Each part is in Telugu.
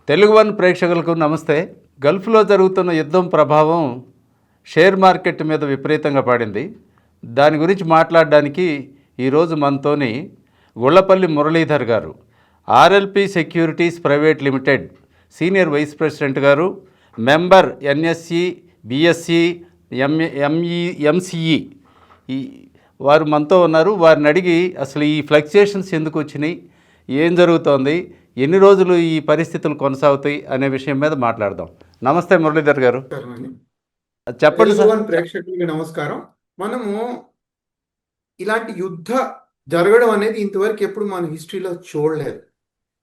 తెలుగు వన్ ప్రేక్షకులకు నమస్తే. గల్ఫ్లో జరుగుతున్న యుద్ధం ప్రభావం షేర్ మార్కెట్ మీద విపరీతంగా పడింది. దాని గురించి మాట్లాడడానికి ఈరోజు మనతోని Gullapalli Muralidhar garu, RLP securities private limited senior vice president garu, member NSE, BSE, MCE వారు మనతో ఉన్నారు. వారిని అడిగి అసలు ఈ ఫ్లక్చుయేషన్స్ ఎందుకు వచ్చినాయి, ఏం జరుగుతోంది, ఎన్ని రోజులు ఈ పరిస్థితులు కొనసాగుతాయి అనే విషయం మీద మాట్లాడదాం. నమస్తే మురళీధర్ గారు, చెప్పండి సార్. ప్రేక్షకులకి నమస్కారం. మనము ఇలాంటి యుద్ధ జరగడం అనేది ఇంతవరకు ఎప్పుడు మన హిస్టరీలో చూడలేదు.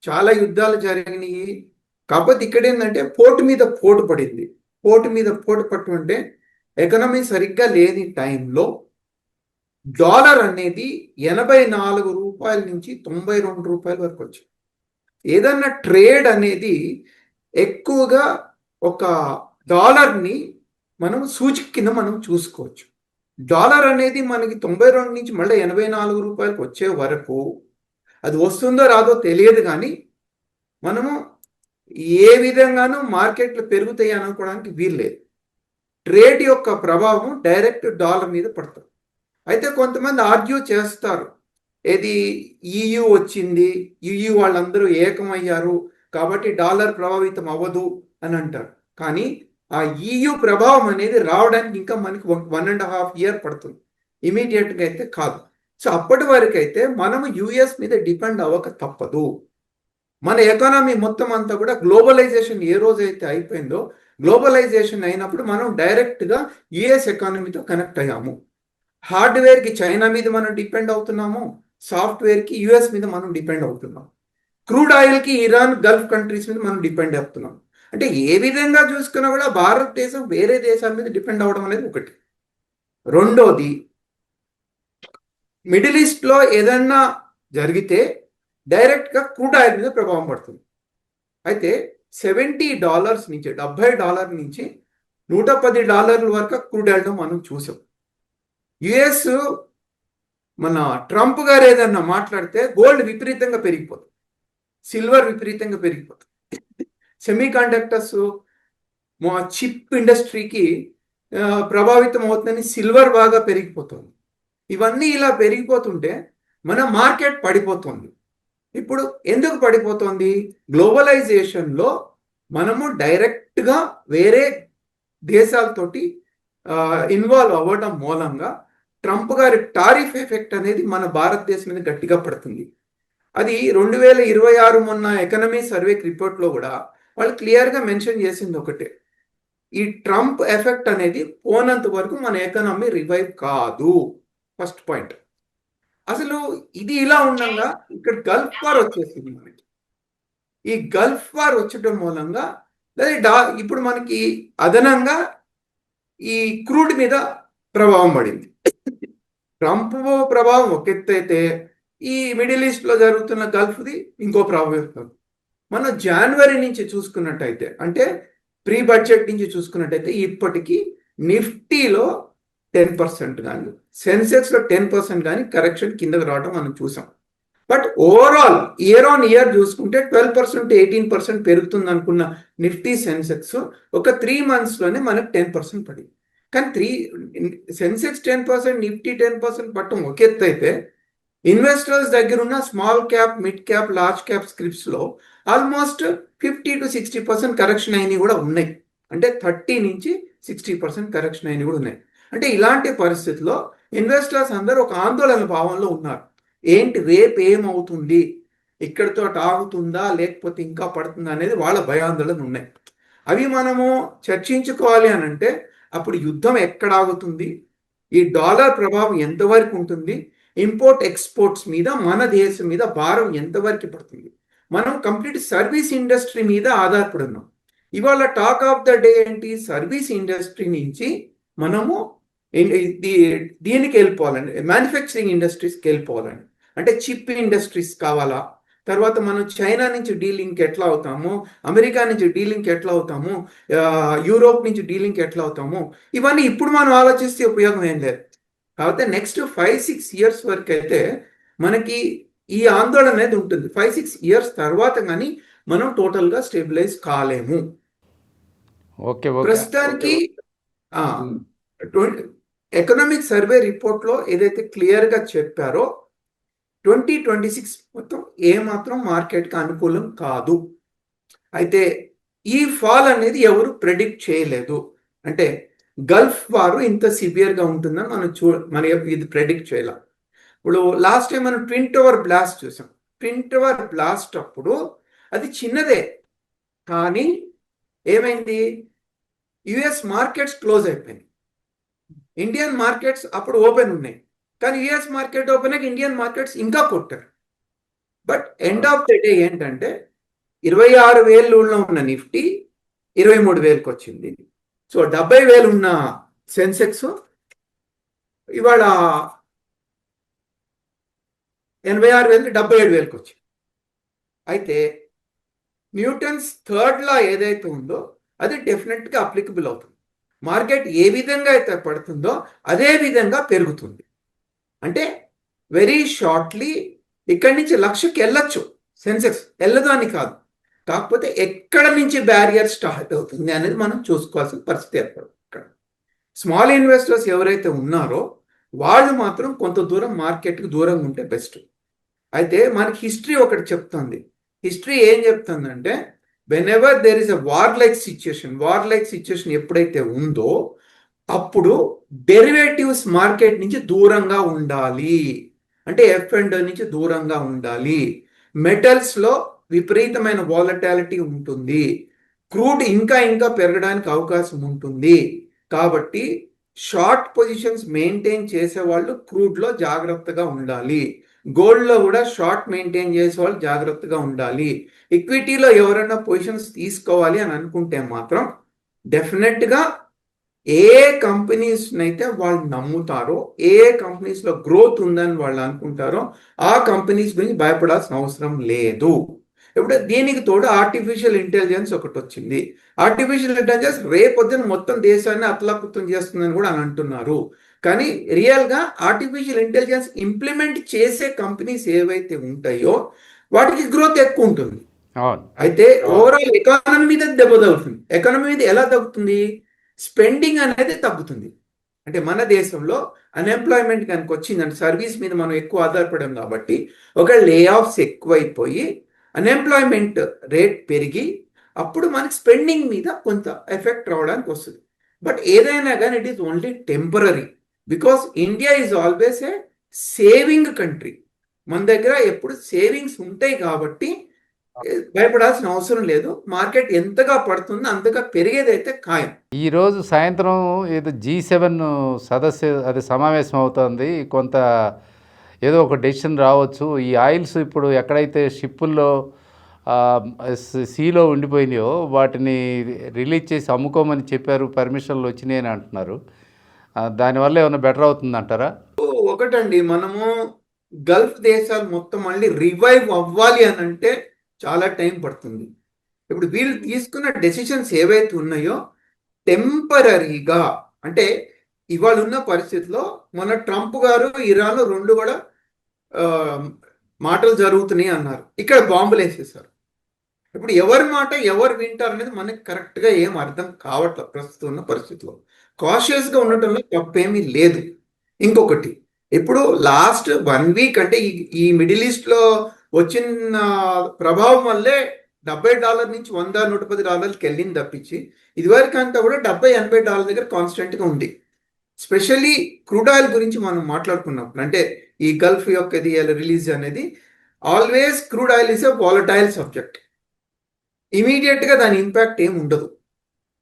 చాలా యుద్ధాలు జరిగినాయి, కాకపోతే ఇక్కడ ఏంటంటే పోటు మీద పోటు పడింది. పోటు మీద పోటు పట్టుంటే ఎకనామీ సరిగ్గా లేని టైంలో డాలర్ అనేది 84 రూపాయల నుంచి 92 రూపాయల వరకు వచ్చింది. ఏదన్నా ట్రేడ్ అనేది ఎక్కువగా ఒక డాలర్ని మనం సూచిక కింద మనం చూసుకోవచ్చు. డాలర్ అనేది మనకి 92 నుంచి మళ్ళీ 84 రూపాయలకు వచ్చే వరకు అది వస్తుందో రాదో తెలియదు, కానీ మనము ఏ విధంగానూ మార్కెట్లు పెరుగుతాయి అనుకోవడానికి వీల్లేదు. ట్రేడ్ యొక్క ప్రభావం డైరెక్ట్ డాలర్ మీద పడుతుంది. అయితే కొంతమంది ఆర్గ్యూ చేస్తారు, ఏది ఈయూ వచ్చింది, ఈయూ వాళ్ళందరూ ఏకమయ్యారు కాబట్టి డాలర్ ప్రభావితం అవ్వదు అని అంటారు. కానీ ఆ ఈయూ ప్రభావం అనేది రావడానికి ఇంకా మనకి 1.5 year పడుతుంది, ఇమీడియట్గా అయితే కాదు. సో అప్పటి వరకు అయితే మనము యుఎస్ మీద డిపెండ్ అవ్వక తప్పదు. మన ఎకానమీ మొత్తం అంతా కూడా గ్లోబలైజేషన్ ఏ రోజైతే అయిపోయిందో, గ్లోబలైజేషన్ అయినప్పుడు మనం డైరెక్ట్గా యుఎస్ ఎకానమీతో కనెక్ట్ అయ్యాము. హార్డ్వేర్కి చైనా మీద మనం డిపెండ్ అవుతున్నాము, సాఫ్ట్వేర్కి యుఎస్ మీద మనం డిపెండ్ అవుతున్నాం, క్రూడ్ ఆయిల్కి ఇరాన్, గల్ఫ్ కంట్రీస్ మీద మనం డిపెండ్ అవుతున్నాం. అంటే ఏ విధంగా చూసుకున్నా కూడా భారతదేశం వేరే దేశాల మీద డిపెండ్ అవ్వడం అనేది ఒకటి. రెండోది, మిడిల్ ఈస్ట్లో ఏదన్నా జరిగితే డైరెక్ట్గా క్రూడ్ ఆయిల్ మీద ప్రభావం పడుతుంది. అయితే $70 నుంచి $70 నుంచి $110 వరకు క్రూడ్ ఆయిల్ మనం చూసాం. యుఎస్ మన ట్రంప్ గారు ఏదన్నా మాట్లాడితే గోల్డ్ విపరీతంగా పెరిగిపోతుంది, సిల్వర్ విపరీతంగా పెరిగిపోతుంది. సెమీ కండక్టర్స్ మా చిప్ ఇండస్ట్రీకి ప్రభావితం అవుతుందని సిల్వర్ బాగా పెరిగిపోతుంది. ఇవన్నీ ఇలా పెరిగిపోతుంటే మన మార్కెట్ పడిపోతుంది. ఇప్పుడు ఎందుకు పడిపోతుంది? గ్లోబలైజేషన్లో మనము డైరెక్ట్గా వేరే దేశాలతోటి ఇన్వాల్వ్ అవ్వడం మూలంగా ట్రంప్ గారి టారిఫ్ ఎఫెక్ట్ అనేది మన భారతదేశం మీద గట్టిగా పడుతుంది. అది 2026 మొన్న ఎకనమీ సర్వే రిపోర్ట్లో కూడా వాళ్ళు క్లియర్గా మెన్షన్ చేసింది ఒకటే, ఈ ట్రంప్ ఎఫెక్ట్ అనేది పోనంత వరకు మన ఎకనమీ రివైవ్ కాదు. First point. అసలు ఇది ఇలా ఉండగా ఇక్కడ గల్ఫ్ వార్ వచ్చేసింది మనకి. ఈ గల్ఫ్ వార్ వచ్చటం మూలంగా ఇప్పుడు మనకి అదనంగా ఈ క్రూడ్ మీద ప్రభావం పడింది. ట్రంప్ ప్రభావం ఒక ఎత్తు అయితే, ఈ మిడిల్ ఈస్ట్లో జరుగుతున్న గల్ఫ్ది ఇంకో ప్రభావం. మనం జనవరి నుంచి చూసుకున్నట్టయితే, అంటే ప్రీ బడ్జెట్ నుంచి చూసుకున్నట్టయితే ఇప్పటికీ నిఫ్టీలో 10% కానీ, సెన్సెక్స్లో 10% కానీ కరెక్షన్ కిందకు రావడం మనం చూసాం. But overall year on year చూసుకుంటే 12% 18% పెరుగుతుంది అనుకున్న నిఫ్టీ సెన్సెక్స్ ఒక 3 monthsలోనే మనకు 10% పడింది. కానీ సెన్సెక్స్ 10%, నిఫ్టీ 10% పట్టడం ఒక ఎత్తు అయితే, ఇన్వెస్టర్స్ దగ్గర ఉన్న small cap, mid cap, large cap స్క్రిప్ట్స్లో ఆల్మోస్ట్ 50 to 60% కరెక్షన్ అయినవి కూడా ఉన్నాయి. అంటే 30 నుంచి 60% కరెక్షన్ అయినవి కూడా ఉన్నాయి. అంటే ఇలాంటి పరిస్థితుల్లో ఇన్వెస్టర్స్ అందరూ ఒక ఆందోళన భావంలో ఉన్నారు. ఏంటి రేపు ఏమవుతుంది, ఇక్కడితో ఆగుతుందా లేకపోతే ఇంకా పడుతుందా అనేది వాళ్ళ భయాందోళన ఉన్నాయి. అవి మనము చర్చించుకోవాలి అని అంటే అప్పుడు యుద్ధం ఎక్కడ ఆగుతుంది, ఈ డాలర్ ప్రభావం ఎంతవరకు ఉంటుంది, ఇంపోర్ట్ ఎక్స్పోర్ట్స్ మీద మన దేశం మీద భారం ఎంతవరకు పడుతుంది. మనం కంప్లీట్ సర్వీస్ ఇండస్ట్రీ మీద ఆధారపడి ఉన్నాం. ఇవాళ టాక్ ఆఫ్ ద డే ఏంటి, సర్వీస్ ఇండస్ట్రీ నుంచి మనము దీనికి వెళ్ళిపోవాలండి, మ్యానుఫ్యాక్చరింగ్ ఇండస్ట్రీస్కి వెళ్ళిపోవాలండి. అంటే చిప్ ఇండస్ట్రీస్ కావాలా, తర్వాత మనం చైనా నుంచి డీలింగ్కి ఎట్లా అవుతాము, అమెరికా నుంచి డీలింగ్కి ఎట్లా అవుతాము, యూరోప్ నుంచి డీలింగ్కి ఎట్లా అవుతాము, ఇవన్నీ ఇప్పుడు మనం ఆలోచిస్తే ఉపయోగం ఏం లేదు. కాకపోతే నెక్స్ట్ 5-6 years వరకు అయితే మనకి ఈ ఆందోళన అనేది ఉంటుంది. 5-6 years తర్వాత కానీ మనం టోటల్గా స్టెబిలైజ్ కాలేము. ఓకే ఓకే ప్రస్తుతానికి ఎకనామిక్ సర్వే రిపోర్ట్లో ఏదైతే క్లియర్గా చెప్పారో 2026 మొత్తం ఏమాత్రం మార్కెట్కి అనుకూలం కాదు. అయితే ఈ ఫాల్ అనేది ఎవరు ప్రెడిక్ట్ చేయలేదు. అంటే గల్ఫ్ వారు ఇంత సివియర్గా ఉంటుందని మనం ఇది ప్రెడిక్ట్ చేయలేం. ఇప్పుడు లాస్ట్ టైం మనం ట్విన్ టవర్ బ్లాస్ట్ చూసాం. ట్విన్ టవర్ బ్లాస్ట్ అప్పుడు అది చిన్నదే, కానీ ఏమైంది, యుఎస్ మార్కెట్స్ క్లోజ్ అయిపోయింది. ఇండియన్ మార్కెట్స్ అప్పుడు ఓపెన్ ఉన్నాయి, కానీ యుఎస్ మార్కెట్ ఓపెన్ అయ్యి ఇండియన్ మార్కెట్స్ ఇంకా కొట్టారు. But end of the day ఏంటంటే 26,000 ఉన్న నిఫ్టీ 23,000కి వచ్చింది. సో 70,000 ఉన్న సెన్సెక్స్ ఇవాళ 86,000 77,000కి వచ్చింది. అయితే న్యూటన్స్ థర్డ్ లా ఏదైతే ఉందో అది డెఫినెట్గా అప్లికబుల్ అవుతుంది. మార్కెట్ ఏ విధంగా అయితే పడుతుందో అదే విధంగా పెరుగుతుంది. అంటే వెరీ షార్ట్లీ ఇక్కడి నుంచి లక్షకి వెళ్ళొచ్చు, సెన్సెక్స్ వెళ్ళదు అని కాదు. కాకపోతే ఎక్కడ నుంచి బ్యారియర్ స్టార్ట్ అవుతుంది అనేది మనం చూసుకోవాల్సిన పరిస్థితి ఏర్పడుతుంది. ఇక్కడ స్మాల్ ఇన్వెస్టర్స్ ఎవరైతే ఉన్నారో వాళ్ళు మాత్రం కొంత దూరం మార్కెట్కి దూరంగా ఉంటే బెస్ట్. అయితే మనకి హిస్టరీ ఒకటి చెప్తుంది. హిస్టరీ ఏం చెప్తుందంటే whenever there is a war like situation ఎప్పుడైతే ఉందో అప్పుడు డెరివేటివ్స్ మార్కెట్ నుంచి దూరంగా ఉండాలి. అంటే F&O నుంచి దూరంగా ఉండాలి. మెటల్స్లో విపరీతమైన వాలటాలిటీ ఉంటుంది. క్రూడ్ ఇంకా ఇంకా పెరగడానికి అవకాశం ఉంటుంది. కాబట్టి షార్ట్ పొజిషన్స్ మెయింటైన్ చేసే వాళ్ళు క్రూడ్లో జాగ్రత్తగా ఉండాలి. గోల్డ్లో కూడా షార్ట్ మెయింటైన్ చేసే వాళ్ళు జాగ్రత్తగా ఉండాలి. ఈక్విటీలో ఎవరైనా పొజిషన్స్ తీసుకోవాలి అని అనుకుంటే మాత్రం డెఫినెట్గా ఏ కంపెనీస్నైతే వాళ్ళు నమ్ముతారో, ఏ కంపెనీస్లో గ్రోత్ ఉందని వాళ్ళు అనుకుంటారో ఆ కంపెనీస్ గురించి భయపడాల్సిన అవసరం లేదు. ఇప్పుడు దీనికి తోడు ఆర్టిఫిషియల్ ఇంటెలిజెన్స్ ఒకటి వచ్చింది. ఆర్టిఫిషియల్ ఇంటెలిజెన్స్ రేపొద్దున మొత్తం దేశాన్ని అతలాకుతం చేస్తుందని కూడా అని అంటున్నారు. కానీ రియల్గా ఆర్టిఫిషియల్ ఇంటెలిజెన్స్ ఇంప్లిమెంట్ చేసే కంపెనీస్ ఏవైతే ఉంటాయో వాటికి గ్రోత్ ఎక్కువ ఉంటుంది. అయితే ఓవరాల్ ఎకానమీ మీద దెబ్బ తగ్గుతుంది. ఎకానమీ మీద ఎలా తగ్గుతుంది? స్పెండింగ్ అనేది తగ్గుతుంది. అంటే మన దేశంలో అన్ఎంప్లాయ్మెంట్ కనుక వచ్చిందంటే సర్వీస్ మీద మనం ఎక్కువ ఆధారపడాం కాబట్టి ఒక లే ఆఫ్స్ ఎక్కువైపోయి అన్ఎంప్లాయ్మెంట్ రేట్ పెరిగి అప్పుడు మనకి స్పెండింగ్ మీద కొంత ఎఫెక్ట్ రావడానికి వస్తుంది. బట్ ఏదైనా కానీ it is only temporary, because India is always a saving country. మన దగ్గర ఎప్పుడు సేవింగ్స్ ఉంటాయి కాబట్టి భయపడాల్సిన అవసరం లేదు. మార్కెట్ ఎంతగా పడుతుందో అంతగా పెరిగేదైతే ఖాయం. ఈరోజు సాయంత్రం ఏదో G7 సదస్సు అది సమావేశం అవుతుంది. కొంత ఏదో ఒక డెసిషన్ రావచ్చు. ఈ ఆయిల్స్ ఇప్పుడు ఎక్కడైతే షిప్పుల్లో సీలో ఉండిపోయినాయో వాటిని రిలీజ్ చేసి అమ్ముకోమని చెప్పారు, పర్మిషన్లు వచ్చినాయి అని అంటున్నారు. దానివల్ల ఏమైనా బెటర్ అవుతుంది అంటారా? ఒకటండి, మనము గల్ఫ్ దేశాలు మొత్తం మళ్ళీ రివైవ్ అవ్వాలి అని అంటే చాలా టైం పడుతుంది. ఇప్పుడు వీళ్ళు తీసుకున్న డెసిషన్స్ ఏవైతే ఉన్నాయో టెంపరీగా, అంటే ఇవాళ ఉన్న పరిస్థితిలో మన ట్రంప్ గారు ఇరాన్ రెండు కూడా మాటలు జరుగుతున్నాయి అన్నారు. ఇక్కడ బాంబులు వేసేసారు. ఇప్పుడు ఎవరి మాట ఎవరు వింటారు అనేది మనకి కరెక్ట్గా ఏం అర్థం కావట్లేదు ప్రస్తుతం ఉన్న పరిస్థితిలో. కాషియస్గా ఉండటంలో తప్పేమీ లేదు. ఇంకొకటి, ఇప్పుడు లాస్ట్ 1 వీక్ అంటే ఈ మిడిల్ ఈస్ట్లో వచ్చిన ప్రభావం వల్లే $70 నుంచి $100, $110కి వెళ్ళింది తప్పించి ఇదివరకు అంతా కూడా $70-80 దగ్గర కాన్స్టెంట్గా ఉంది. స్పెషల్లీ క్రూడ్ ఆయిల్ గురించి మనం మాట్లాడుకున్నప్పుడు, అంటే ఈ గల్ఫ్ యొక్క రిలీజ్ అనేది always crude oil is a volatile subject. ఇమీడియట్గా దాని ఇంపాక్ట్ ఏమి ఉండదు.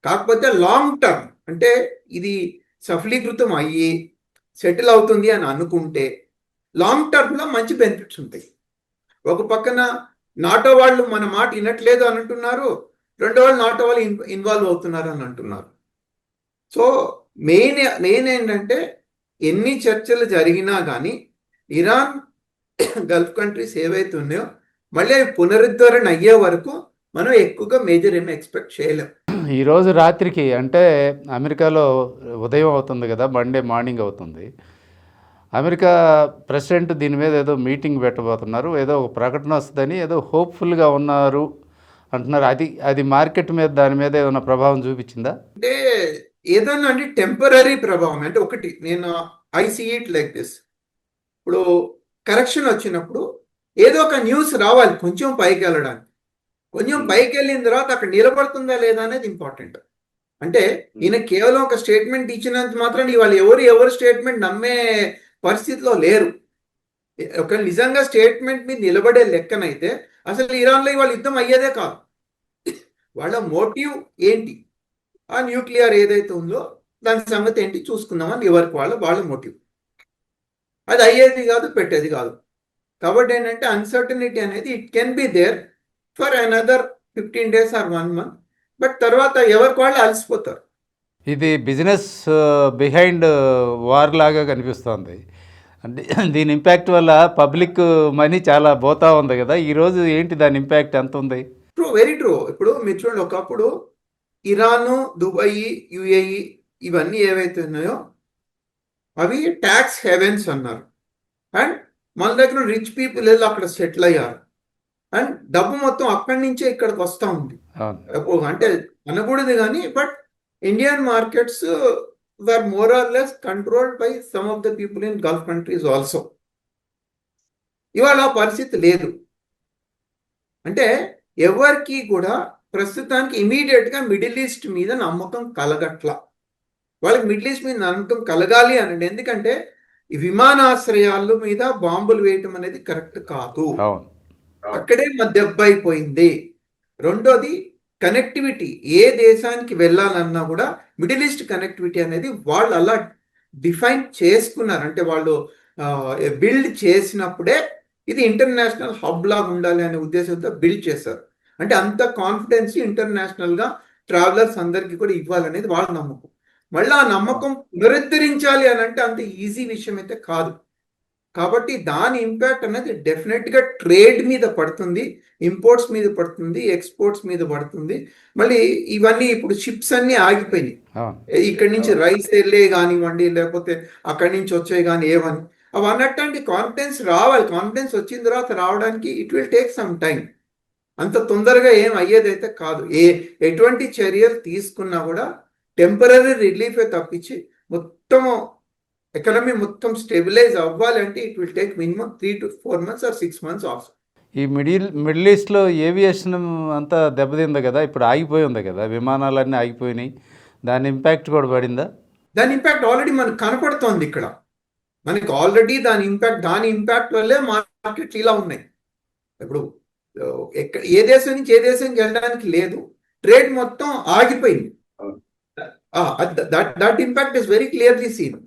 కాకపోతే లాంగ్ టర్మ్, అంటే ఇది సఫలీకృతం అయ్యి సెటిల్ అవుతుంది అని అనుకుంటే లాంగ్ టర్మ్లో మంచి బెనిఫిట్స్ ఉంటాయి. ఒక పక్కన నాటో వాళ్ళు మన మాట వినట్లేదు అని అంటున్నారు, రెండో వాళ్ళు నాటో వాళ్ళు ఇన్వాల్వ్ అవుతున్నారు అని అంటున్నారు. సో మెయిన్ ఏంటంటే ఎన్ని చర్చలు జరిగినా కానీ ఇరాన్ గల్ఫ్ కంట్రీస్ ఏవైతే ఉన్నాయో మళ్ళీ అవి పునరుద్ధరణ అయ్యే వరకు మనం ఎక్కువగా మేజర్ ఏమి ఎక్స్పెక్ట్ చేయలేం. ఈరోజు రాత్రికి అంటే అమెరికాలో ఉదయం అవుతుంది కదా, మండే మార్నింగ్ అవుతుంది. అమెరికా ప్రెసిడెంట్ దీని మీద ఏదో మీటింగ్ పెట్టబోతున్నారు, ఏదో ఒక ప్రకటన వస్తుందని ఏదో హోప్ఫుల్గా ఉన్నారు అంటున్నారు. అది మార్కెట్ మీద దాని మీద ఏమైనా ప్రభావం చూపించిందా? అంటే ఏదన్నా అంటే టెంపరీ ప్రభావం. అంటే ఒకటి నేను I see it like this. ఇప్పుడు కరెక్షన్ వచ్చినప్పుడు ఏదో ఒక న్యూస్ రావాలి కొంచెం పైకి వెళ్ళడానికి. కొంచెం పైకి వెళ్ళిన తర్వాత అక్కడ నిలబడుతుందా లేదా అనేది ఇంపార్టెంట్. అంటే ఈయన కేవలం ఒక స్టేట్మెంట్ ఇచ్చినంత మాత్రం ఇవాళ ఎవరు స్టేట్మెంట్ నమ్మే పరిస్థితిలో లేరు. ఒక నిజంగా స్టేట్మెంట్ మీద నిలబడే లెక్కనైతే అసలు ఇరాన్లో ఇవాళ యుద్ధం అయ్యేదే కాదు. వాళ్ళ మోటివ్ ఏంటి, ఆ న్యూక్లియర్ ఏదైతే ఉందో దాని సంగతి ఏంటి చూసుకుందామని ఎవరికి వాళ్ళ మోటివ్. అది అయ్యేది కాదు, పెట్టేది కాదు. కాబట్టి ఏంటంటే అన్సర్టనిటీ అనేది it can be there for another 15 days or 1 month. But తర్వాత ఎవరికి వాళ్ళు అలసిపోతారు. ఇది బిజినెస్ బిహైండ్ వార్ లాగా కనిపిస్తోంది. అంటే దీని ఇంపాక్ట్ వల్ల పబ్లిక్ మనీ చాలా పోతా ఉంది కదా, ఈరోజు ఏంటి దాని ఇంపాక్ట్ ఎంత ఉంది? True, very true. ఇప్పుడు మీరు చూడండి, ఒకప్పుడు ఇరాను, దుబాయ్, యుఏఈ ఇవన్నీ ఏవైతే ఉన్నాయో అవి ట్యాక్స్ హెవెన్స్ అన్నారు. అండ్ మన దగ్గర రిచ్ పీపుల్ వెళ్ళి అక్కడ సెటిల్ అయ్యారు. అండ్ డబ్బు మొత్తం అక్కడి నుంచే ఇక్కడికి వస్తూ ఉంది. అంటే అనకూడదు కానీ but Indian markets were more or less controlled by some of the people in Gulf countries also. ఇవాళ ఆ పరిస్థితి లేదు. అంటే ఎవరికి కూడా ప్రస్తుతానికి ఇమీడియట్గా మిడిల్ ఈస్ట్ మీద నమ్మకం కలగట్ల. వాళ్ళకి మిడిల్ ఈస్ట్ మీద నమ్మకం కలగాలి అనండి. ఎందుకంటే ఈ విమానాశ్రయాల మీద బాంబులు వేయటం అనేది కరెక్ట్ కాదు. అక్కడే మా దెబ్బ అయిపోయింది. రెండోది కనెక్టివిటీ. ఏ దేశానికి వెళ్ళాలన్నా కూడా మిడిల్ ఈస్ట్ కనెక్టివిటీ అనేది వాళ్ళు అలా డిఫైన్ చేసుకున్నారు. అంటే వాళ్ళు బిల్డ్ చేసినప్పుడే ఇది ఇంటర్నేషనల్ హబ్ లాగా ఉండాలి అనే ఉద్దేశంతో బిల్డ్ చేశారు. అంటే అంత కాన్ఫిడెన్స్ ఇంటర్నేషనల్గా ట్రావెలర్స్ అందరికీ కూడా ఇవ్వాలనేది వాళ్ళ నమ్మకం. మళ్ళీ ఆ నమ్మకం పునరుద్ధరించాలి అని అంటే అంత ఈజీ విషయం అయితే కాదు. కాబట్టి దాని ఇంపాక్ట్ అనేది డెఫినెట్గా ట్రేడ్ మీద పడుతుంది, ఇంపోర్ట్స్ మీద పడుతుంది, ఎక్స్పోర్ట్స్ మీద పడుతుంది. మళ్ళీ ఇవన్నీ ఇప్పుడు షిప్స్ అన్నీ ఆగిపోయినాయి. ఇక్కడి నుంచి రైస్ వెళ్ళే కానివ్వండి, లేకపోతే అక్కడి నుంచి వచ్చాయి కానీ ఏవని అవి అన్నట్టు కాన్ఫిడెన్స్ రావాలి. కాన్ఫిడెన్స్ వచ్చిన తర్వాత రావడానికి it will take some time. అంత తొందరగా ఏం అయ్యేదైతే కాదు. ఎటువంటి చర్యలు తీసుకున్నా కూడా టెంపరీ రిలీఫే తప్పించి మొత్తము ఎకనమీ మొత్తం స్టెబిలైజ్ అవ్వాలి అంటే it will take minimum 3 to 4 months or 6 months off. ఈ మిడిల్ ఈస్ట్లో ఏవియేషన్ అంతా దెబ్బతింది కదా, ఇప్పుడు ఆగిపోయి ఉంది కదా, విమానాలన్నీ ఆగిపోయినాయి. దాని ఇంపాక్ట్ కూడా పడిందా? దాని ఇంపాక్ట్ ఆల్రెడీ మనకు కనపడుతోంది. ఇక్కడ మనకి ఆల్రెడీ దాని ఇంపాక్ట్ వల్లే మార్కెట్లు ఇలా ఉన్నాయి. ఇప్పుడు ఏ దేశం నుంచి ఏ దేశానికి వెళ్ళడానికి లేదు, ట్రేడ్ మొత్తం ఆగిపోయింది. That impact is very clearly seen.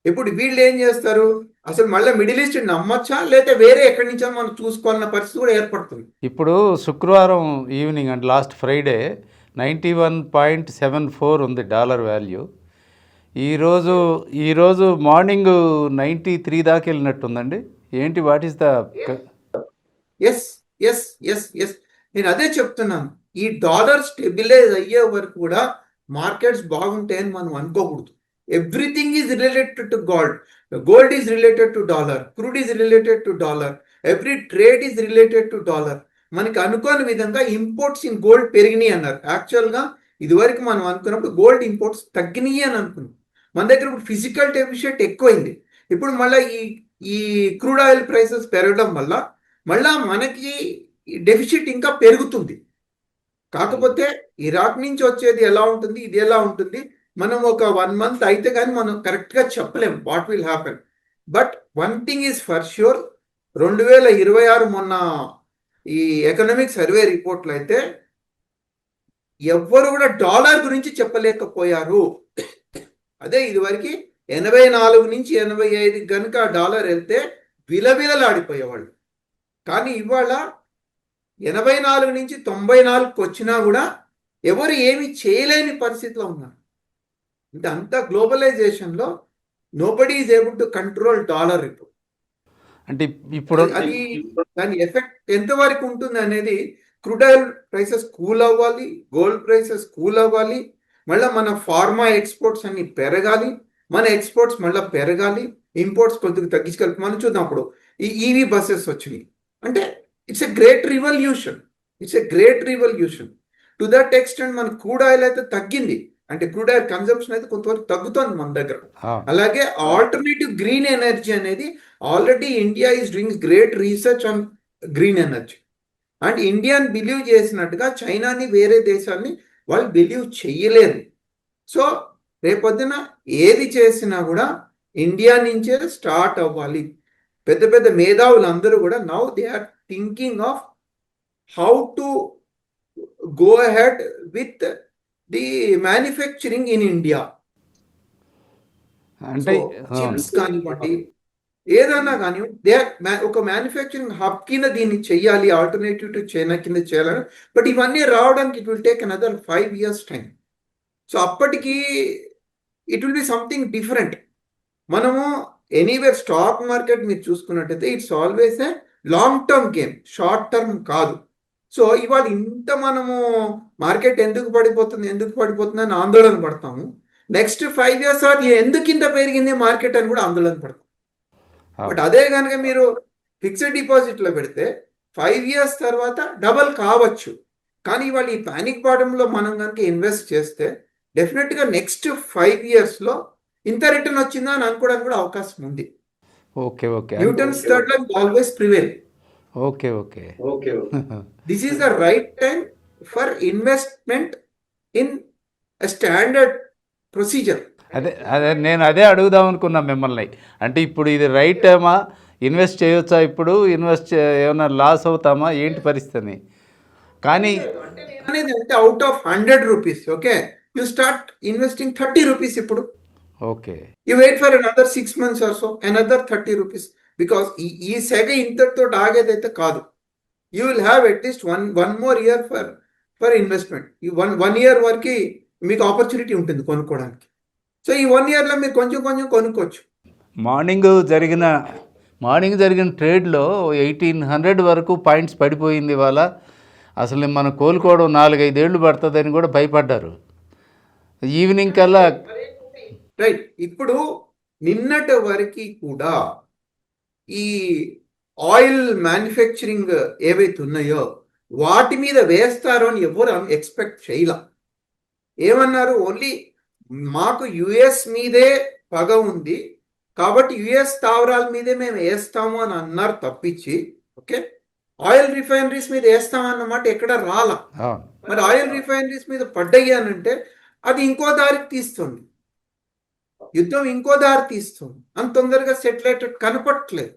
ఇప్పుడు వీళ్ళు ఏం చేస్తారు, అసలు మళ్ళీ మిడిల్ ఈస్ట్ నమ్మచ్చా లేదా వేరే ఎక్కడి నుంచో మనం చూసుకోవాలన్న పరిస్థితి కూడా ఏర్పడుతుంది. ఇప్పుడు శుక్రవారం ఈవినింగ్ అంటే లాస్ట్ ఫ్రైడే 91.74 ఉంది డాలర్ వాల్యూ. ఈరోజు మార్నింగ్ 93 దాకా వెళ్ళినట్టుందండి. ఏంటి, what is the? Yes yes yes yes నేను అదే చెప్తున్నాను. ఈ డాలర్ స్టెబిలైజ్ అయ్యే వరకు కూడా మార్కెట్స్ బాగుంటాయని మనం అనుకోకూడదు. Everything is related to gold. Gold is related to dollar, crude is related to dollar, every trade is related to dollar. మనకి అనుకోని విధంగా ఇంపోర్ట్స్ ఇన్ గోల్డ్ పెరిగినాయి అన్నారు. యాక్చువల్గా ఇదివరకు మనం అనుకున్నప్పుడు గోల్డ్ ఇంపోర్ట్స్ తగ్గినాయి అని అనుకున్నాం. మన దగ్గర ఇప్పుడు ఫిజికల్ డెఫిషియట్ ఎక్కువైంది. ఇప్పుడు మళ్ళీ ఈ క్రూడ్ ఆయిల్ ప్రైసెస్ పెరగడం వల్ల మళ్ళా మనకి డెఫిసిట్ ఇంకా పెరుగుతుంది. కాకపోతే ఇరాక్ నుంచి వచ్చేది ఎలా ఉంటుంది, ఇది ఎలా ఉంటుంది, మనం ఒక 1 month అయితే కానీ మనం కరెక్ట్గా చెప్పలేం what will happen. But one thing is for sure, 2026 మొన్న ఈ ఎకనామిక్ సర్వే రిపోర్ట్లో అయితే ఎవ్వరు కూడా డాలర్ గురించి చెప్పలేకపోయారు. అదే ఇదివరకు 84 నుంచి 85 కనుక డాలర్ వెళ్తే విలవిలలాడిపోయేవాళ్ళు. కానీ ఇవాళ 84 నుంచి 94కి వచ్చినా కూడా ఎవరు ఏమి చేయలేని పరిస్థితిలో ఉన్నారు. అంటే అంతా గ్లోబలైజేషన్లో nobody is able to control dollar. అంటే ఇప్పుడు అది దాని ఎఫెక్ట్ ఎంతవరకు ఉంటుంది అనేది, క్రూడ్ ఆయిల్ ప్రైసెస్ కూల్ అవ్వాలి, గోల్డ్ ప్రైసెస్ కూల్ అవ్వాలి, మళ్ళీ మన ఫార్మా ఎక్స్పోర్ట్స్ అన్ని పెరగాలి, మన ఎక్స్పోర్ట్స్ మళ్ళీ పెరగాలి, ఇంపోర్ట్స్ కొద్దిగా తగ్గించుకెళ్ళి మనం చూద్దాం. అప్పుడు ఈ ఈవీ బస్సెస్ వచ్చినాయి అంటే it's a great revolution. It's a great revolution. To that extent మన క్రూడ్ ఆయిల్ అయితే తగ్గింది, అంటే క్రూడ్ ఆయిల్ కన్సంప్షన్ అయితే కొంతవరకు తగ్గుతుంది మన దగ్గర. అలాగే ఆల్టర్నేటివ్ గ్రీన్ ఎనర్జీ అనేది already India is doing great research on green energy. And ఇండియాని బిలీవ్ చేసినట్టుగా చైనాని వేరే దేశాన్ని వాళ్ళు బిలీవ్ చెయ్యలేరు. సో రేపొద్దున ఏది చేసినా కూడా ఇండియా నుంచే స్టార్ట్ అవ్వాలి. పెద్ద పెద్ద మేధావులు అందరూ కూడా now they are thinking of how to go ahead with the manufacturing in India. అంటే చిప్స్ కానివ్వండి, ఏదన్నా కానీ ఒక మ్యానుఫ్యాక్చరింగ్ హబ్ కింద దీన్ని చెయ్యాలి, ఆల్టర్నేటివ్ టు చైనా కింద చేయాలని. బట్ ఇవన్నీ రావడానికి it will take another 5 years time. So అప్పటికి it will be something different. మనము ఎనీవేర్ స్టాక్ మార్కెట్ మీరు చూసుకున్నట్టయితే it's always a long term game, short term కాదు. సో ఇవాళ ఇంత మనము మార్కెట్ ఎందుకు పడిపోతుంది అని ఆందోళన పడతాము. నెక్స్ట్ 5 years ఎందుకు ఇంత పెరిగింది మార్కెట్ అని కూడా ఆందోళన పడతాం. బట్ అదే కనుక మీరు ఫిక్స్డ్ డిపాజిట్లో పెడితే 5 years తర్వాత డబల్ కావచ్చు. కానీ ఇవాళ ఈ పానిక్ బాటంలో మనం కనుక ఇన్వెస్ట్ చేస్తే డెఫినెట్గా నెక్స్ట్ 5 yearsలో ఇంత రిటర్న్ వచ్చిందా అని అనుకోవడానికి కూడా అవకాశం ఉంది. Okay okay Newton's third law always prevail. Okay okay this is the right time for investment in standard procedure. అదే నేను అడుగుదాం అనుకున్నా మిమ్మల్ని. అంటే ఇప్పుడు ఇది రైట్ టైమా, ఇన్వెస్ట్ చేయొచ్చా, ఇప్పుడు ఇన్వెస్ట్ ఏమైనా లాస్ అవుతామా, ఏంటి పరిస్థితి? కానీ అనేది అంటే out of 100 rupees, okay, you start investing 30 rupees ఇప్పుడు. Okay, you wait for another 6 months or so, another 30 rupees. Because ఈ సెగ ఇంతటితో ఆగేదైతే కాదు. You will have at least one more year ఫర్ ఇన్వెస్ట్మెంట్. ఈ వన్ ఇయర్ వరకు మీకు ఆపర్చునిటీ ఉంటుంది కొనుక్కోవడానికి. సో ఈ 1 yearలో మీరు కొంచెం కొనుక్కోవచ్చు. మార్నింగ్ జరిగిన ట్రేడ్లో 1800 వరకు పాయింట్స్ పడిపోయింది ఇవాళ. అసలు మనం కోలుకోవడం 4-5 ఏళ్ళు పడుతుందని కూడా భయపడ్డారు. ఈవినింగ్ కల్లా రైట్. ఇప్పుడు నిన్నటి వరకు కూడా ఈ ఆయిల్ మ్యానుఫ్యాక్చరింగ్ ఏవైతే ఉన్నాయో వాటి మీద వేస్తారో అని ఎవరు ఎక్స్పెక్ట్ చేయలే. ఏమన్నారు? ఓన్లీ మాకు యుఎస్ మీదే పగ ఉంది కాబట్టి యుఎస్ స్థావరాల మీదే మేము వేస్తాము అని అన్నారు తప్పించి, ఓకే, ఆయిల్ రిఫైనరీస్ మీద వేస్తామన్నమాట ఎక్కడ రాలా. మరి ఆయిల్ రిఫైనరీస్ మీద పడ్డయ్యానంటే అది ఇంకో దారికి తీస్తుంది, యుద్ధం ఇంకో దారి తీస్తుంది. అంత తొందరగా సెటిల్ కనపట్లేదు.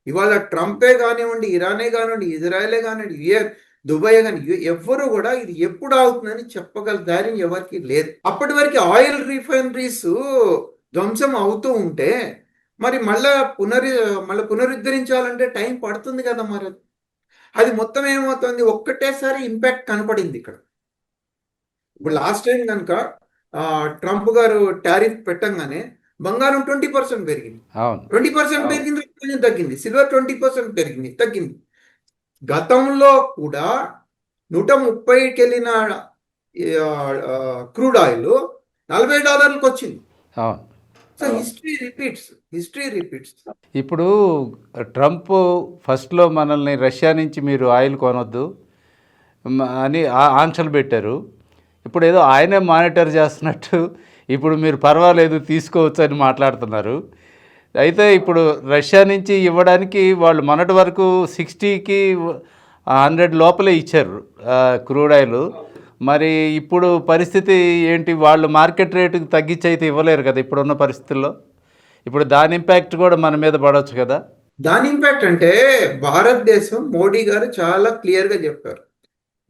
ఇవాళ ట్రంపే కానివ్వండి, ఇరానే కానివ్వండి, ఇజ్రాయలే కానివ్వండి, దుబాయ్ కానీ ఎవ్వరు కూడా ఇది ఎప్పుడు అవుతుందని చెప్పగల ధైర్యం ఎవరికి లేదు. అప్పటి వరకు ఆయిల్ రిఫైనరీస్ ధ్వంసం అవుతూ ఉంటే మరి మళ్ళీ పునరుద్ధరించాలంటే టైం పడుతుంది కదా. మరి అది మొత్తం ఏమవుతుంది, ఒక్కటేసారి ఇంపాక్ట్ కనపడింది ఇక్కడ. ఇప్పుడు లాస్ట్ టైం కనుక ట్రంప్ గారు టారిఫ్ పెట్టంగానే బంగారం 20% పెరిగింది, 20% పెరిగింది, తగ్గింది. సిల్వర్ 20% పెరిగింది, తగ్గింది. గతంలో కూడా 130కి వెళ్ళిన క్రూడ్ ఆయిల్ $40 వచ్చింది. So history repeats. ఇప్పుడు ట్రంప్ ఫస్ట్లో మనల్ని రష్యా నుంచి మీరు ఆయిల్ కొనొద్దు అని ఆంక్షలు పెట్టారు. ఇప్పుడు ఏదో ఆయనే మానిటర్ చేస్తున్నట్టు ఇప్పుడు మీరు పర్వాలేదు తీసుకోవచ్చు అని మాట్లాడుతున్నారు. అయితే ఇప్పుడు రష్యా నుంచి ఇవ్వడానికి వాళ్ళు మొన్నటి వరకు 60కి 100 లోపలే ఇచ్చారు క్రూడ్ ఆయిల్. మరి ఇప్పుడు పరిస్థితి ఏంటి? వాళ్ళు మార్కెట్ రేటుకి తగ్గించి అయితే ఇవ్వలేరు కదా ఇప్పుడున్న పరిస్థితుల్లో. ఇప్పుడు దాని ఇంపాక్ట్ కూడా మన మీద పడవచ్చు కదా. దాని ఇంపాక్ట్ అంటే భారతదేశం మోడీ గారు చాలా క్లియర్గా చెప్పారు,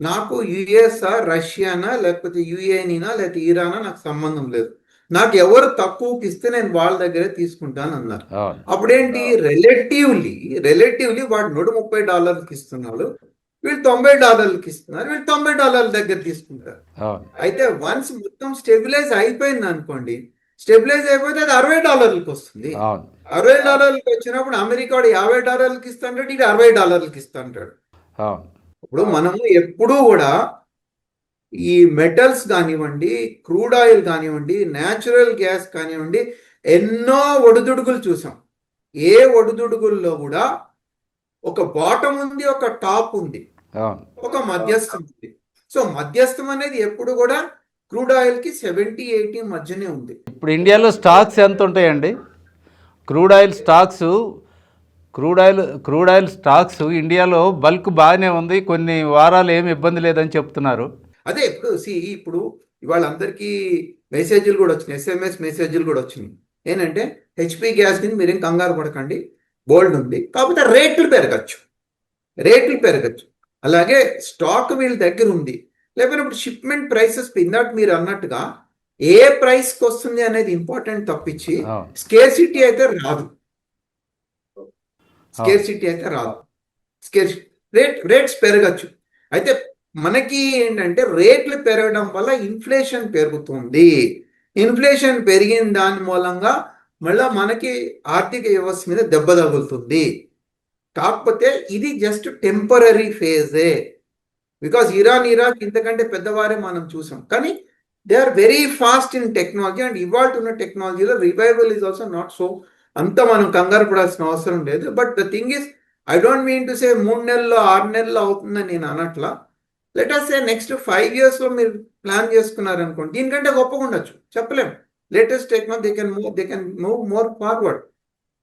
నాకు యుఎస్ఆ, రష్యానా, లేకపోతే యుఏనినా, లేకపోతే ఇరానా నాకు సంబంధం లేదు, నాకు ఎవరు తక్కువకి ఇస్తే నేను వాళ్ళ దగ్గరే తీసుకుంటాను అన్నారు. అప్పుడేంటి, రిలేటివ్లీ వాడు $130 ఇస్తున్నాడు, వీళ్ళు $90 ఇస్తున్నారు, వీళ్ళు $90 దగ్గర తీసుకుంటారు. అయితే వన్స్ మొత్తం స్టెబిలైజ్ అయిపోయింది అనుకోండి, స్టెబిలైజ్ అయిపోతే అది $60 వస్తుంది. $60 వచ్చినప్పుడు అమెరికా వాడు $50 ఇస్తాడు, ఇది $60 ఇస్తాడు. ఇప్పుడు మనము ఎప్పుడూ కూడా ఈ మెటల్స్ కానివ్వండి, క్రూడ్ ఆయిల్ కానివ్వండి, న్యాచురల్ గ్యాస్ కానివ్వండి, ఎన్నో ఒడిదుడుకులు చూసాం. ఏ ఒడిదుడుకుల్లో కూడా ఒక బాటం ఉంది, ఒక టాప్ ఉంది. అవును. ఒక మధ్యస్థం ఉంది. సో మధ్యస్థం అనేది ఎప్పుడు కూడా క్రూడ్ ఆయిల్కి 70-80 మధ్యనే ఉంది. ఇప్పుడు ఇండియాలో స్టాక్స్ ఎంత ఉంటాయండి? Crude oil stocks crude oil stocks ఇండియాలో బల్క్ బాగానే ఉంది, కొన్ని వారాలు ఏమి ఇబ్బంది లేదని చెప్తున్నారు. అదే ఇప్పుడు ఇవాళ అందరికీ మెసేజ్లు కూడా వచ్చినాయి, SMS మెసేజ్లు కూడా వచ్చినాయి. ఏంటంటే HP గ్యాస్ కింద మీరేం కంగారు పడకండి, గోల్డ్ ఉంది, కాకపోతే రేట్లు పెరగచ్చు. అలాగే స్టాక్ వీళ్ళ దగ్గర ఉంది, లేకపోతే ఇప్పుడు షిప్మెంట్ ప్రైసెస్ ఇందాక మీరు అన్నట్టుగా ఏ ప్రైస్కి వస్తుంది అనేది ఇంపార్టెంట్ తప్పించి అవును. స్కేర్సిటీ అయితే రాదు. స్కేర్ రేట్స్ పెరగచ్చు. అయితే మనకి ఏంటంటే రేట్లు పెరగడం వల్ల ఇన్ఫ్లేషన్ పెరుగుతుంది. ఇన్ఫ్లేషన్ పెరిగిన దాని మూలంగా మళ్ళీ మనకి ఆర్థిక వ్యవస్థ మీద దెబ్బ తగులుతుంది. కాకపోతే ఇది జస్ట్ టెంపరీ ఫేజే. బికాస్ ఇరాక్ ఇంతకంటే పెద్దవారే మనం చూసాం. కానీ they are very fast in technology, and ఇవాళ ఉన్న టెక్నాలజీలో revival is also not so అంత మనం కంగారు పడాల్సిన అవసరం లేదు. But the thing is, I don't mean to say 3 నెలల్లో 6 నెలల్లో అవుతుందని నేను అనట్లా. లెట్ అస్ సే నెక్స్ట్ 5 yearsలో మీరు ప్లాన్ చేసుకున్నారనుకోండి, దీనికంటే గొప్పగా ఉండొచ్చు, చెప్పలేం. Latest technology they can move more forward.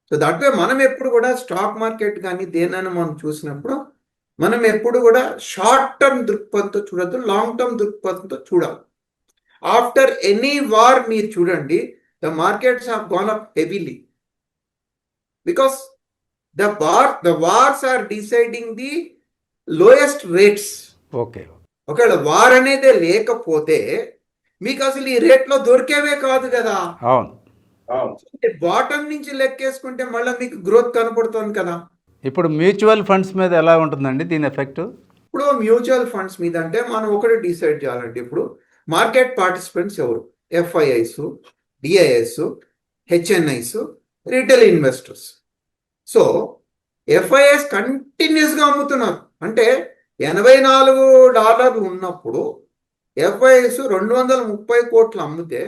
So that way మనం ఎప్పుడు కూడా స్టాక్ మార్కెట్ కానీ దేనైనా మనం చూసినప్పుడు మనం ఎప్పుడు కూడా షార్ట్ టర్మ్ దృక్పథంతో చూడద్దు, లాంగ్ టర్మ్ దృక్పథంతో చూడాలి. ఆఫ్టర్ ఎనీ వార్ మీరు చూడండి, the markets have gone up heavily because the wars are deciding the lowest rates. Okay. ఒకవేళ వార్ అనేది లేకపోతే మీకు అసలు ఈ రేట్లో దొరికేవే కాదు కదా. అవును. బాటం నుంచి లెక్కేసుకుంటే మళ్ళీ మీకు గ్రోత్ కనపడుతుంది కదా. ఇప్పుడు మ్యూచువల్ ఫండ్స్ మీద ఎలా ఉంటుందండి దీని ఎఫెక్ట్? ఇప్పుడు మ్యూచువల్ ఫండ్స్ మీద అంటే మనం ఒకటి డిసైడ్ చేయాలంటే, ఇప్పుడు మార్కెట్ పార్టిసిపెంట్స్ ఎవరు? FIIs, DIS, HNIs, retail investors. So FIIs కంటిన్యూస్గా అమ్ముతున్నారు. అంటే $84 ఉన్నప్పుడు FIIs 230 కోట్లు అమ్మితే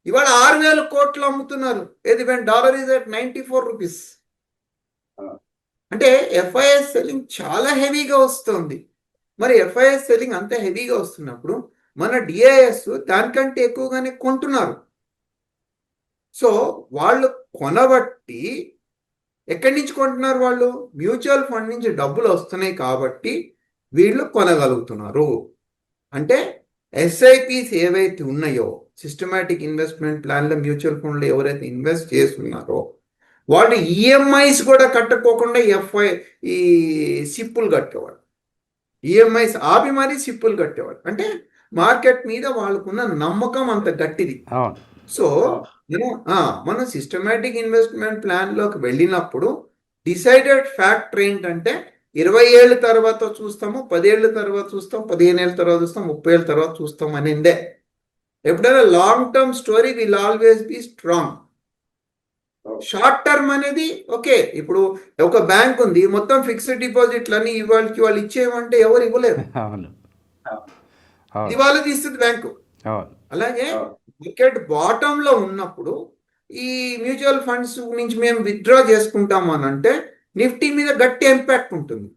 ఇవాళ 6,000 కోట్లు అమ్ముతున్నారు. ఏది డాలర్ ఈజ్ అట్ 94 రూపీస్. అంటే FIIs సెల్లింగ్ చాలా హెవీగా వస్తుంది. మరి FIIs సెల్లింగ్ అంత హెవీగా వస్తున్నప్పుడు మన DIS దానికంటే ఎక్కువగానే కొంటున్నారు. సో వాళ్ళు కొనబట్టి ఎక్కడి నుంచి కొంటున్నారు? వాళ్ళు మ్యూచువల్ ఫండ్ నుంచి డబ్బులు వస్తున్నాయి కాబట్టి వీళ్ళు కొనగలుగుతున్నారు. అంటే SIPs ఏవైతే ఉన్నాయో, సిస్టమాటిక్ ఇన్వెస్ట్మెంట్ ప్లాన్లో మ్యూచువల్ ఫండ్లో ఎవరైతే ఇన్వెస్ట్ చేస్తున్నారో వాళ్ళు EMIs కూడా కట్టుకోకుండా ఈ సిప్పులు కట్టేవాడు. EMIs ఆపి మరీ సిప్పులు కట్టేవాడు. అంటే మార్కెట్ మీద వాళ్ళకున్న నమ్మకం అంత గట్టిది. సో మనం సిస్టమాటిక్ ఇన్వెస్ట్మెంట్ ప్లాన్లోకి వెళ్ళినప్పుడు డిసైడెడ్ ఫ్యాక్టర్ ఏంటంటే 20 ఏళ్ళ తర్వాత చూస్తాము, 10 ఏళ్ళ తర్వాత చూస్తాం, 15 ఏళ్ళ తర్వాత చూస్తాం, 30 ఏళ్ళ తర్వాత చూస్తాం అనిందే. ఎప్పుడైనా long term story will always be strong. Short term అనేది ఓకే. ఇప్పుడు ఒక బ్యాంక్ ఉంది, మొత్తం ఫిక్స్డ్ డిపాజిట్లని ఇవాళకి వాళ్ళు ఇచ్చేయమంటే ఎవరు ఇవ్వలేరు, దివాలా తీస్తుంది బ్యాంకు. అలాగే మార్కెట్ బాటంలో ఉన్నప్పుడు ఈ మ్యూచువల్ ఫండ్స్ నుంచి మేము విత్డ్రా చేసుకుంటాం అని అంటే నిఫ్టీ మీద గట్టి ఇంపాక్ట్ ఉంటుంది.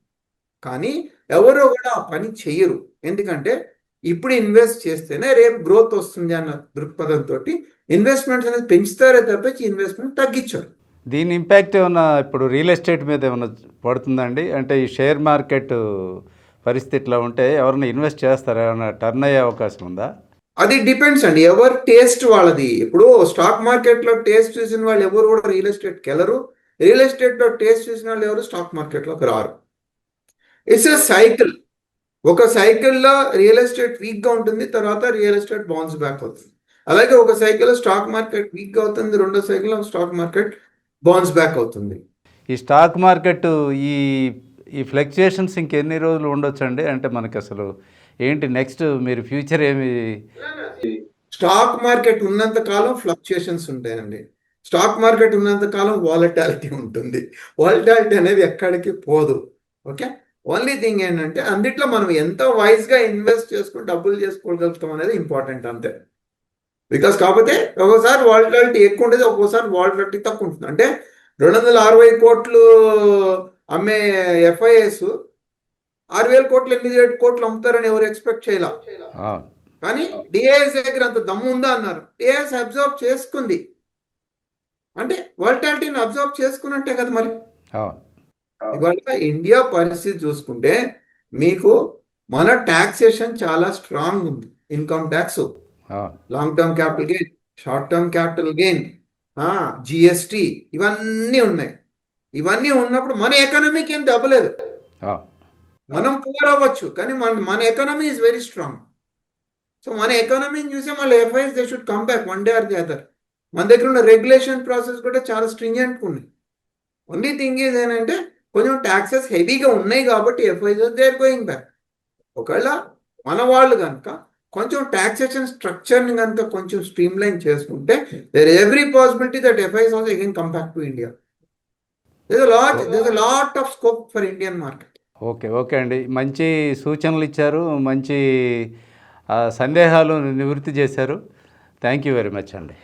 కానీ ఎవరో కూడా ఆ పని చెయ్యరు. ఎందుకంటే ఇప్పుడు ఇన్వెస్ట్ చేస్తేనే రేపు గ్రోత్ వస్తుంది అన్న దృక్పథంతో ఇన్వెస్ట్మెంట్స్ అనేది పెంచుతారే తప్పించి ఇన్వెస్ట్మెంట్ తగ్గించారు. దీని ఇంపాక్ట్ ఏమన్నా ఇప్పుడు రియల్ ఎస్టేట్ మీద ఏమన్నా పడుతుందండి? అంటే ఈ షేర్ మార్కెట్ పరిస్థితిలో ఉంటే ఎవరైనా ఇన్వెస్ట్ చేస్తారా? ఏమైనా టర్న్ అయ్యే అవకాశం ఉందా? అది డిపెండ్స్ అండి, ఎవరు టేస్ట్ వాళ్ళది. ఇప్పుడు స్టాక్ మార్కెట్లో టేస్ట్ చూసిన వాళ్ళు ఎవరు కూడా రియల్ ఎస్టేట్కి వెళ్ళరు, రియల్ ఎస్టేట్లో టేస్ట్ చూసిన వాళ్ళు ఎవరు స్టాక్ మార్కెట్లోకి రారు. It's a cycle. ఒక సైకిల్లో రియల్ ఎస్టేట్ వీక్గా ఉంటుంది, తర్వాత రియల్ ఎస్టేట్ బౌన్స్ బ్యాక్ అవుతుంది. అలాగే ఒక సైకిల్లో స్టాక్ మార్కెట్ వీక్గా అవుతుంది, రెండో సైకిల్లో స్టాక్ మార్కెట్ బౌన్స్ బ్యాక్ అవుతుంది. ఈ స్టాక్ మార్కెట్ ఈ ఫ్లక్చుయేషన్స్ ఇంకెన్ని రోజులు ఉండొచ్చండి? అంటే మనకి అసలు ఏంటి నెక్స్ట్ మీరు ఫ్యూచర్ ఏమి? స్టాక్ మార్కెట్ ఉన్నంత కాలం ఫ్లక్చుయేషన్స్ ఉంటాయండి. స్టాక్ మార్కెట్ ఉన్నంత కాలం వాలటాలిటీ ఉంటుంది. వాలటాలిటీ అనేది ఎక్కడికి పోదు. ఓకే, ఓన్లీ థింగ్ ఏంటంటే అందుట్లో మనం ఎంత వైజ్గా ఇన్వెస్ట్ చేసుకుని డబ్బులు చేసుకోగలుగుతాం అనేది ఇంపార్టెంట్, అంతే. బికాస్ కాకపోతే ఒక్కోసారి వాలటాలిటీ ఎక్కువ ఉంటుంది, ఒక్కోసారి వాలటాలిటీ తక్కువ ఉంటుంది. అంటే 260 కోట్లు అమ్మే FIIs 6,000 కోట్లు 8,000 కోట్లు అమ్ముతారని ఎవరు ఎక్స్పెక్ట్ చేయాల. అవును. కానీ డిఐఎస్ దగ్గర అంత దమ్ము ఉందా అన్నారు. డిఐఎస్ అబ్జర్వ్ చేసుకుంది అంటే వోల్టాలిటీని అబ్జర్వ్ చేసుకున్నట్టే కదా మరి. అవును. ఇవాళ ఇండియా పరిస్థితి చూసుకుంటే మీకు మన టాక్సేషన్ చాలా స్ట్రాంగ్ ఉంది. ఇన్కమ్ ట్యాక్స్, అవును. Long term capital gain, short term capital gain, GST, ఇవన్నీ ఉన్నాయి. ఇవన్నీ ఉన్నప్పుడు మన ఎకానమీకి ఏం దెబ్బలేదు. అవును. మనం పూర్ అవ్వచ్చు కానీ మన economy is very strong. So మన ఎకానమీని చూసే మళ్ళీ FIs they should come back one day or the other. మన దగ్గర ఉన్న రెగ్యులేషన్ ప్రాసెస్ కూడా చాలా స్ట్రింజెంట్గా ఉన్నాయి. ఓన్లీ థింగ్ ఈజ్ ఏంటంటే కొంచెం ట్యాక్సెస్ హెవీగా ఉన్నాయి కాబట్టి FIs they are going back. ఒకవేళ మన వాళ్ళు కనుక కొంచెం టాక్సేషన్ స్ట్రక్చర్ని కనుక కొంచెం స్ట్రీమ్ లైన్ చేసుకుంటే there every possibility that FIs also again come back to India. there's a lot of scope for Indian market. Okay. Okay అండి. మంచి సూచనలు ఇచ్చారు. మంచి సందేహాలు నివృత్తి చేశారు. థ్యాంక్ యూ వెరీ మచ్ అండి.